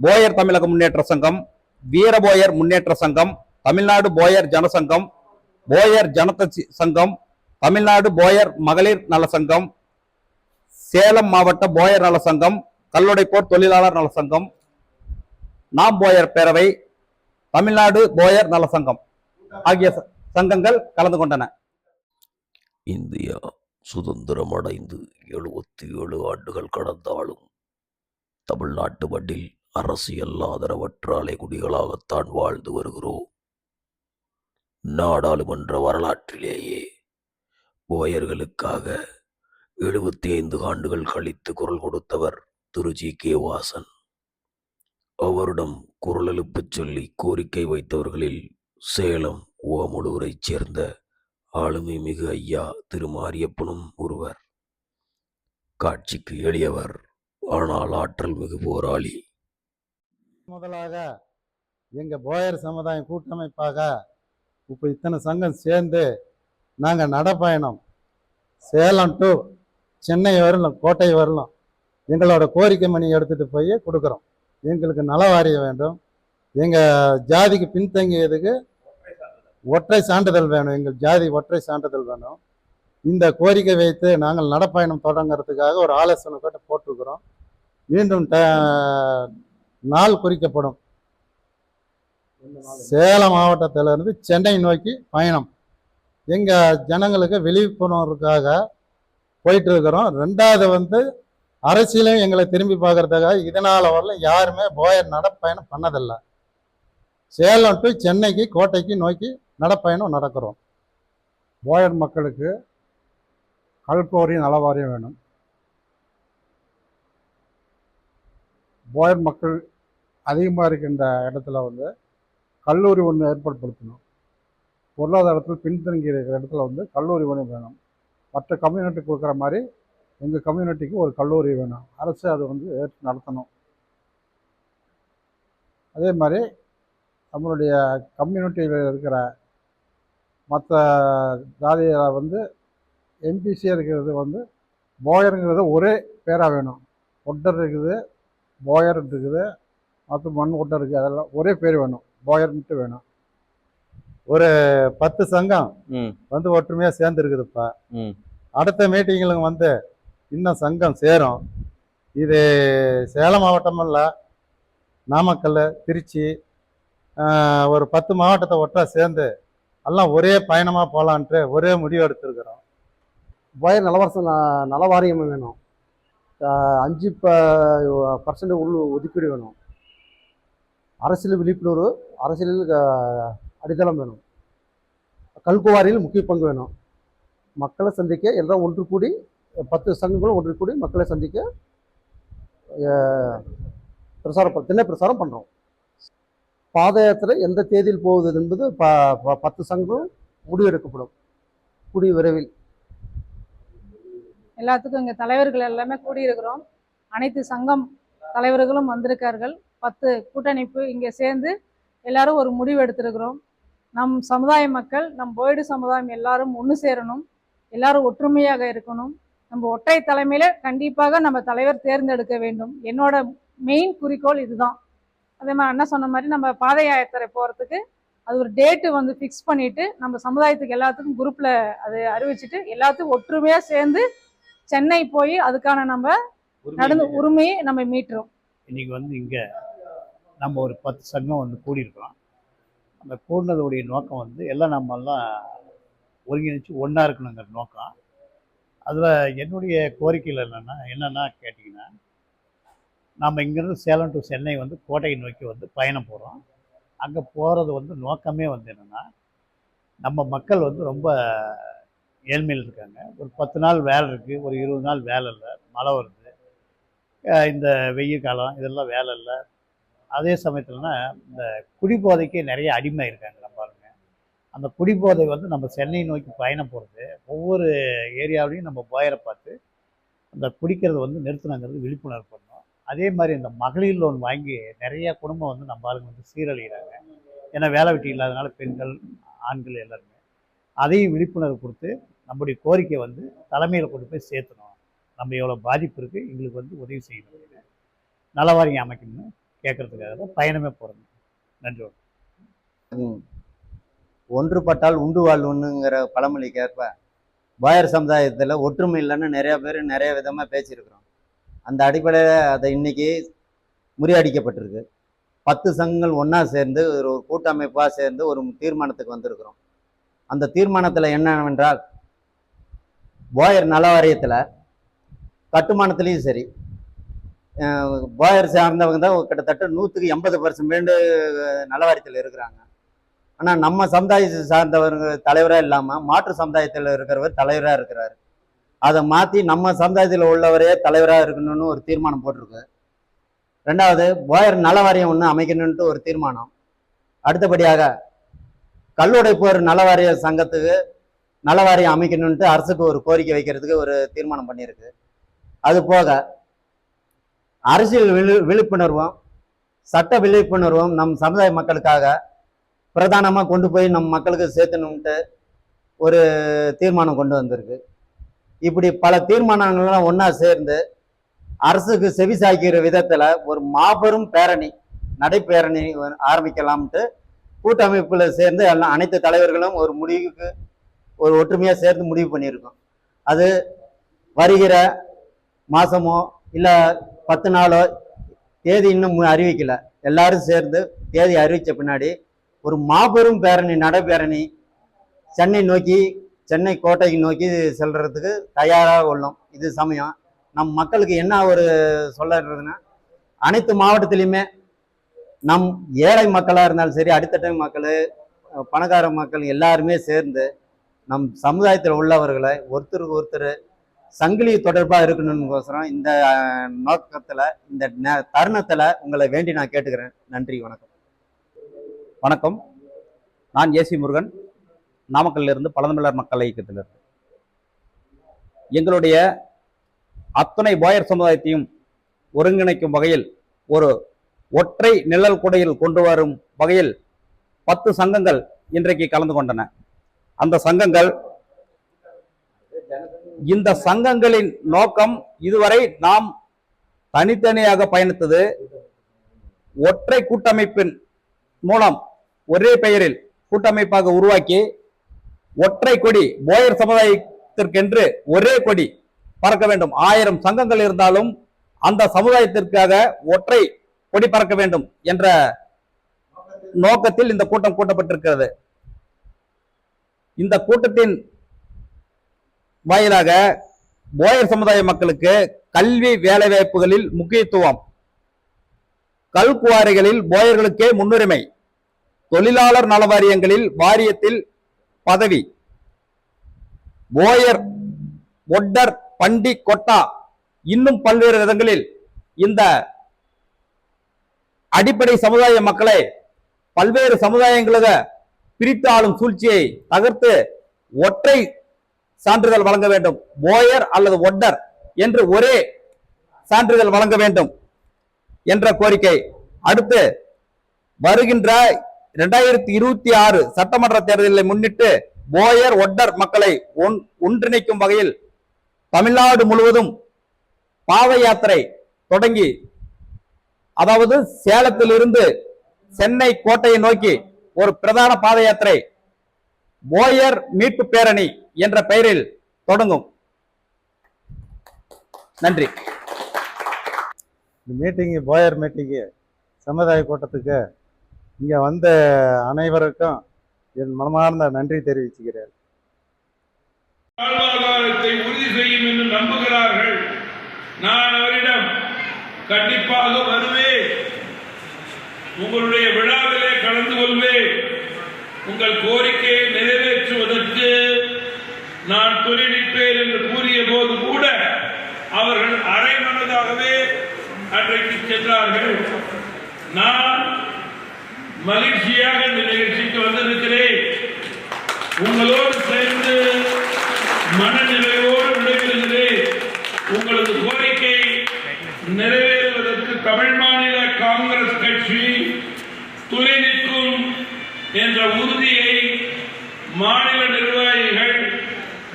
Boer தமிழக முன்னேற்ற சங்கம், வீரபோயர் முன்னேற்ற சங்கம், தமிழ்நாடு போயர் ஜனசங்கம், போயர் ஜனத சங்கம், தமிழ்நாடு போயர் மகளிர் நல சங்கம், சேலம் மாவட்ட போயர் நல சங்கம், கல்லுடைப்போர் தொழிலாளர் நல சங்கம், நாம் போயர் பேரவை, தமிழ்நாடு போயர் நல சங்கம் ஆகிய சங்கங்கள் கலந்து கொண்டன. இந்தியா சுதந்திரம் அடைந்து 77 ஆண்டுகள் கடந்தாலும் தமிழ்நாட்டு மண்ணில் அரசியல் ஆதரவற்ற அலைகுடிகளாகத்தான் வாழ்ந்து வருகிறோம். நாடாளுமன்ற வரலாற்றிலேயே போயர்களுக்காக 75 ஆண்டுகள் கழித்து குரல் கொடுத்தவர் திரு ஜி.கே. வாசன். அவரிடம் குரல் எழுப்பச் சொல்லி கோரிக்கை வைத்தவர்களில் சேலம் ஓமலூரைச் சேர்ந்த ஆளுமை மிகு ஐயா திரு மாரியப்பனும் ஒருவர். காட்சிக்கு எளியவர், ஆனால் ஆற்றல் மிகு போராளி. முதலாக எங்க போயர் சமுதாயம் கூட்டமைப்பாக இப்போ இத்தனை சங்கம் சேர்ந்து நாங்கள் நடைப்பயணம் சேலம் டு சென்னை வரலாம், கோட்டை வரலாம், எங்களோட கோரிக்கை மணி எடுத்துட்டு போய் கொடுக்குறோம். எங்களுக்கு நல வாரியம் வேண்டும், எங்கள் ஜாதிக்கு பின்தங்கியதுக்கு ஒற்றை சான்றிதழ் வேணும், எங்கள் ஜாதி ஒற்றை சான்றிதழ் வேணும். இந்த கோரிக்கை வைத்து நாங்கள் நடைப்பயணம் தொடங்கிறதுக்காக ஒரு ஆலோசனை கூட போட்டிருக்கிறோம். மீண்டும் நாள் குறிக்கப்படும். சேலம் மாவட்டத்திலிருந்து சென்னை நோக்கி பயணம் எங்கள் ஜனங்களுக்கு விழிப்புணர்வுக்காக போயிட்டு இருக்கிறோம். ரெண்டாவது அரசியலையும் எங்களை திரும்பி பார்க்கறதுக்காக இதனால் வரல யாருமே போயர் நடைப்பயணம் பண்ணதில்லை. சேலம் டு சென்னைக்கு கோட்டைக்கு நோக்கி நடைப்பயணம் நடக்கிறோம். போயர் மக்களுக்கு கல்கோரி நலவாரியம் வேணும். போயர் மக்கள் அதிகமாக இருக்கின்ற இடத்துல கல்லூரி ஒன்று ஏற்படுத்தணும். பொருளாதாரத்தில் பின்தங்கி இருக்கிற இடத்துல கல்லூரி ஒன்று வேணும். மற்ற கம்யூனிட்டி கொடுக்குற மாதிரி எங்கள் கம்யூனிட்டிக்கு ஒரு கல்லூரி வேணும். அரசு அது ஏற்று நடத்தணும். அதே மாதிரி நம்மளுடைய கம்யூனிட்டியில் இருக்கிற மற்ற ஜாதியில் எம்பிசியாக இருக்கிறது போயருங்கிறது ஒரே பேராக வேணும். ஒட்டர் இருக்குது, போயர் இருக்குது, மற்ற மண் ஒட்டர் இருக்குது, அதெல்லாம் ஒரே பேர் வேணும், போயர்ன்ட்டு வேணும். ஒரு 10 சங்கம் ஒற்றுமையாக சேர்ந்துருக்குதுப்பா. அடுத்த மீட்டிங்களுக்கு இன்னும் சங்கம் சேரும். இது சேலம் மாவட்டம் இல்லை, நாமக்கல், திருச்சி, ஒரு 10 மாவட்டத்தை ஒற்றா சேர்ந்து எல்லாம் ஒரே பயணமாக போகலான்ட்டு ஒரே முடிவு எடுத்துருக்குறோம். போயர் நலவாரியம் வேணும். 5% உள் ஒதுக்கீடு வேணும். அரசியல் விழிப்புணர்வு, அரசியலில் அடித்தளம் வேணும். கல்குவாரியில் முக்கிய பங்கு வேணும். மக்களை சந்திக்க எல்லாம் ஒன்று கூடி 10 சங்கங்களும் ஒன்று கூடி மக்களை சந்திக்க திண்ணை பிரசாரம் பண்ணுறோம். பாத யாத்திரை எந்த தேதியில் போகுது என்பது 10 சங்கங்களும் முடிவெடுக்கப்படும் கூடிய விரைவில். எல்லாத்துக்கும் இங்கே தலைவர்கள் எல்லாமே கூடியிருக்கிறோம். அனைத்து சங்கம் தலைவர்களும் வந்திருக்கார்கள். 10 கூட்டணிப்பு இங்கே சேர்ந்து எல்லாரும் ஒரு முடிவு எடுத்திருக்கிறோம். நம் சமுதாய மக்கள், நம் போய்டு சமுதாயம் எல்லாரும் ஒன்று சேரணும், எல்லாரும் ஒற்றுமையாக இருக்கணும். நம்ம ஒற்றை தலைமையில கண்டிப்பாக நம்ம தலைவர் தேர்ந்தெடுக்க வேண்டும். என்னோட மெயின் குறிக்கோள் இதுதான். அதே மாதிரி அண்ணா சொன்ன மாதிரி நம்ம பாத யாத்திரை போகிறதுக்கு அது ஒரு டேட்டு ஃபிக்ஸ் பண்ணிட்டு நம்ம சமுதாயத்துக்கு எல்லாத்துக்கும் குரூப்பில் அது அறிவிச்சுட்டு எல்லாத்துக்கும் ஒற்றுமையாக சேர்ந்து சென்னை போய் அதுக்கான நம்ம நடந்து உரிமையை நம்ம மீட்டுறோம். இன்னைக்கு இங்கே நம்ம ஒரு 10 சங்கம் கூடியிருக்கிறோம். அந்த கூடினதுடைய நோக்கம் எல்லாம் நம்மெல்லாம் ஒருங்கிணைச்சு ஒன்றா இருக்கணுங்கிற நோக்கம். அதில் என்னுடைய கோரிக்கையில் என்னென்னா கேட்டிங்கன்னா, நம்ம இங்கேருந்து சேலம் டு சென்னை கோட்டையை நோக்கி பயணம் போகிறோம். அங்கே போகிறது நோக்கமே என்னென்னா, நம்ம மக்கள் ரொம்ப ஏழ்மையில் இருக்காங்க. ஒரு 10 நாள் வேலை இருக்குது, ஒரு 20 நாள் வேலை இல்லை, மழை வருது, இந்த வெயில் காலம், இதெல்லாம் வேலை இல்லை. அதே சமயத்தில்னா இந்த குடிபோதைக்கு நிறைய அடிமை இருக்காங்க நம்ம ஆளுங்க. அந்த குடிபோதை நம்ம சென்னை நோக்கி பயணம் போகிறது, ஒவ்வொரு ஏரியாவிலையும் நம்ம போயரை பார்த்து அந்த குடிக்கிறது நிறுத்தினாங்கிறது விழிப்புணர்வு பண்ணணும். அதே மாதிரி இந்த மகளிர் லோன் வாங்கி நிறைய குடும்பம் நம்ம ஆளுங்க சீரழிகிறாங்க. ஏன்னா வேலை வெட்டி இல்லாதனால பெண்கள், ஆண்கள் எல்லாருமே. அதையும் விழிப்புணர்வு கொடுத்து நம்முடைய கோரிக்கை தலைமையில் கொண்டு போய் சேர்த்தணும். நம்ம எவ்வளோ பாதிப்பு இருக்குது, எங்களுக்கு உதவி செய்யணும், நலவாரியம் அமைக்கணும்னு கேட்கறதுக்காக தான் பயணமே போகிறோங்க. நன்றி. ஒன்றுபட்டால் உண்டு வாழ்வுன்னுங்கிற பழமொழிக்கேற்ப போயர் சமுதாயத்தில் ஒற்றுமை இல்லைன்னு நிறைய பேர் நிறைய விதமாக பேசியிருக்கிறோம். அந்த அடிப்படையில் அதை இன்னைக்கு முறியடிக்கப்பட்டிருக்கு. 10 சங்கங்கள் ஒன்றா சேர்ந்து ஒரு கூட்டமைப்பாக சேர்ந்து ஒரு தீர்மானத்துக்கு வந்திருக்கிறோம். அந்த தீர்மானத்தில் என்னவென்றால், போயர் நல வாரியத்தில் கட்டுமானத்துலேயும் சரி, போயர் சார்ந்தவங்க தான் கிட்டத்தட்ட 180% நல வாரியத்தில் இருக்கிறாங்க. ஆனால் நம்ம சமுதாயத்தை சார்ந்தவங்க தலைவராக இல்லாமல் மாற்று சமுதாயத்தில் இருக்கிறவர் தலைவராக இருக்கிறார். அதை மாற்றி நம்ம சமுதாயத்தில் உள்ளவரே தலைவராக இருக்கணும்னு ஒரு தீர்மானம் போட்டிருக்கு. 2வது, போயர் நல வாரியம் ஒன்று அமைக்கணுன்ட்டு ஒரு தீர்மானம். அடுத்தபடியாக கல்லுடைப்போர் நல வாரிய சங்கத்துக்கு நல வாரியம் அமைக்கணுன்ட்டு அரசுக்கு ஒரு கோரிக்கை வைக்கிறதுக்கு ஒரு தீர்மானம் பண்ணியிருக்கு. அது போக அரசியல் விழிப்புணர்வும் சட்ட விழிப்புணர்வும் நம் சமுதாய மக்களுக்காக பிரதானமாக கொண்டு போய் நம் மக்களுக்கு சேர்த்தணுன்ட்டு ஒரு தீர்மானம் கொண்டு வந்திருக்கு. இப்படி பல தீர்மானங்கள்லாம் ஒன்றா சேர்ந்து அரசுக்கு செவி சாய்க்கிற விதத்தில் ஒரு மாபெரும் பேரணி நடைப்பேரணி ஆரம்பிக்கலாம்ட்டு கூட்டமைப்பில் சேர்ந்து எல்லாம் அனைத்து தலைவர்களும் ஒரு முடிவுக்கு ஒரு ஒற்றுமையாக சேர்ந்து முடிவு பண்ணியிருக்கோம். அது வருகிற மாதமோ இல்லை 10 நாளோ, தேதி இன்னும் அறிவிக்கலை. எல்லாரும் சேர்ந்து தேதி அறிவித்த பின்னாடி ஒரு மாபெரும் பேரணி நடைப்பேரணி சென்னை கோட்டைக்கு நோக்கி செல்றதுக்கு தயாராக உள்ளோம். இது சமயம் நம் மக்களுக்கு என்ன ஒரு சொல்லுறதுன்னா, அனைத்து மாவட்டத்திலையுமே நம் ஏழை மக்களாக இருந்தாலும் சரி, அடித்தட்ட மக்கள், பணக்கார மக்கள் எல்லாருமே சேர்ந்து நம் சமுதாயத்தில் உள்ளவர்களை ஒருத்தருக்கு ஒருத்தர் சங்கிலி தொடர்பாக இருக்கணும்னுக்கோசரம் இந்த நோக்கத்தில் இந்த தருணத்தில் உங்களை வேண்டி நான் கேட்டுக்கிறேன். நன்றி, வணக்கம். வணக்கம். நான் ஏசி முருகன், நாமக்கல்லிருந்து பழந்தமிழர் மக்கள் இயக்கத்திலிருந்து. எங்களுடைய அத்தனை போயர் சமுதாயத்தையும் ஒருங்கிணைக்கும் வகையில் ஒரு ஒற்றை நிழல் குடையில் கொண்டு வரும் வகையில் 10 சங்கங்கள் இன்றைக்கு கலந்து கொண்டன. அந்த சங்கங்கள், இந்த சங்கங்களின் நோக்கம் இதுவரை நாம் தனித்தனியாக பயணித்தது ஒற்றை கூட்டமைப்பின் மூலம் ஒரே பெயரில் கூட்டமைப்பாக உருவாக்கி ஒற்றை கொடி, போயர் சமுதாயத்திற்கென்று ஒரே கொடி பறக்க வேண்டும். 1000 சங்கங்கள் இருந்தாலும் அந்த சமுதாயத்திற்காக ஒற்றை கொடி பறக்க வேண்டும் என்ற நோக்கத்தில் இந்த கூட்டம் கூட்டப்பட்டிருக்கிறது. இந்த கூட்டத்தின் வாயிலாக போயர் சமுதாய மக்களுக்கு கல்வி வேலைவாய்ப்புகளில் முக்கியத்துவம், கல்குவாரிகளில் போயர்களுக்கே முன்னுரிமை, தொழிலாளர் நல வாரியங்களில் வாரியத்தில் பதவி, போயர், ஒட்டர், பண்டி, கொட்டா இன்னும் பல்வேறு விதங்களில் இந்த அடிப்படை சமுதாய மக்களை பல்வேறு சமுதாயங்களாக பிரித்து ஆளும் சூழ்ச்சியை தகர்த்து ஒற்றை சான்றிதழ் வழங்க வேண்டும். போயர் அல்லது ஒட்டர் என்று ஒரே சான்றிதழ் வழங்க வேண்டும் என்ற கோரிக்கை. அடுத்து வருகின்ற 2026 சட்டமன்ற தேர்தலை முன்னிட்டு போயர் ஒட்டர் மக்களை ஒன்றிணைக்கும் வகையில் தமிழ்நாடு முழுவதும் பாத யாத்திரை தொடங்கி, அதாவது சேலத்திலிருந்து சென்னை கோட்டையை நோக்கி ஒரு பிரதான பாத யாத்திரை போயர் மீட்பு பேரணி என்ற பெயரில் தொடங்கும். நன்றி. போயர் மீட்டிங்கு சமுதாய கூட்டத்துக்கு இங்கே வந்த அனைவருக்கும் என் மனமார்ந்த நன்றி தெரிவிச்சுக்கிறேன். வாழ்வாதாரத்தை உறுதி செய்யும் என்று நம்புகிறார்கள். நான் அவரிடம் கண்டிப்பாக வருவேன், உங்களுடைய விழாவிலே கலந்து கொள்வேன், உங்கள் கோரிக்கையை நிறைவேற்றுவதற்கு நான் துணை நிற்பேன் என்று கூறிய போது கூட அவர்கள் அரைமனதாகவே அன்றைக்கு சென்றார்கள். நான் மகிழ்ச்சியாக இந்த நிகழ்ச்சிக்கு வந்திருக்கிறேன். உங்களோடு சேர்ந்து மனநிலையோடு விடைபெறுகிறேன். உங்களது கோரிக்கை நிறைவேறுவதற்கு தமிழ் மாநில காங்கிரஸ் கட்சி துணை நிற்கும் என்ற உறுதியை மாநில நிர்வாகிகள்,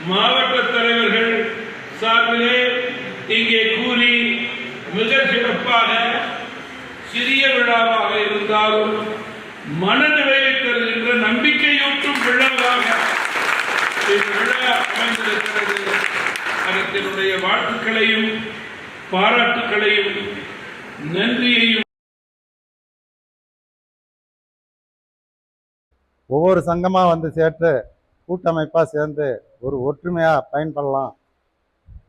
மாவட்ட தலைவர்கள் சார்பிலே இங்கே கூறி மிக சிறப்பாக சிறிய விழாவாக இருந்தாலும் மனநிறைவை தருகின்ற நம்பிக்கையூட்டும் விழாவாக இந்த விழா அமைந்திருக்கிறது. அதனுடைய வாழ்த்துக்களையும் பாராட்டுக்களையும் நன்றியையும் ஒவ்வொரு சங்கமாக வந்து சேர்த்து கூட்டமைப்பாக சேர்ந்து ஒரு ஒற்றுமையாக பயன்படலாம்,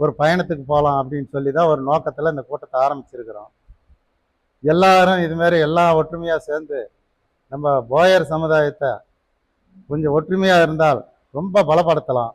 ஒரு பயணத்துக்கு போகலாம் அப்படின்னு சொல்லி தான் ஒரு நோக்கத்தில் இந்த கூட்டத்தை ஆரம்பிச்சிருக்கிறோம். எல்லாரும் இதுமாரி எல்லா ஒற்றுமையாக சேர்ந்து நம்ம போயர் சமுதாயத்தை கொஞ்சம் ஒற்றுமையாக இருந்தால் ரொம்ப பலப்படுத்தலாம்.